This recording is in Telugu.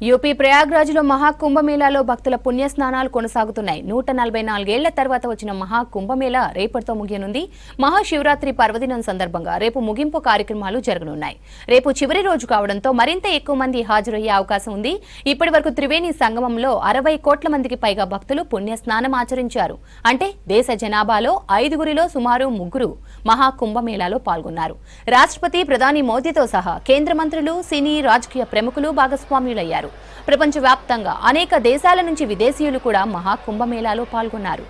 యూపీ ప్రయాగ్రాజ్లో మహాకుంభమేళాలో భక్తుల పుణ్యస్నానాలు కొనసాగుతున్నాయి. 144 ఏళ్ల తర్వాత వచ్చిన మహాకుంభమేళా రేపటితో ముగియనుంది. మహాశివరాత్రి పర్వదినం సందర్భంగా రేపు ముగింపు కార్యక్రమాలు జరగనున్నాయి. రేపు చివరి రోజు కావడంతో మరింత ఎక్కువ మంది హాజరయ్యే అవకాశం ఉంది. ఇప్పటి వరకు త్రివేణి సంగమంలో 60 కోట్ల మందికి పైగా భక్తులు పుణ్యస్నానం ఆచరించారు. అంటే దేశ జనాభాలో 5గురిలో సుమారు 3 మహాకుంభమేళాలో పాల్గొన్నారు. రాష్ట్రపతి ప్రధాని మోదీతో సహా కేంద్ర మంత్రులు, సినీ రాజకీయ ప్రముఖులు భాగస్వామ్యులయ్యారు. ప్రపంచవ్యాప్తంగా అనేక దేశాల నుంచి విదేశీయులు కూడా మహాకుంభమేళాలో పాల్గొన్నారు.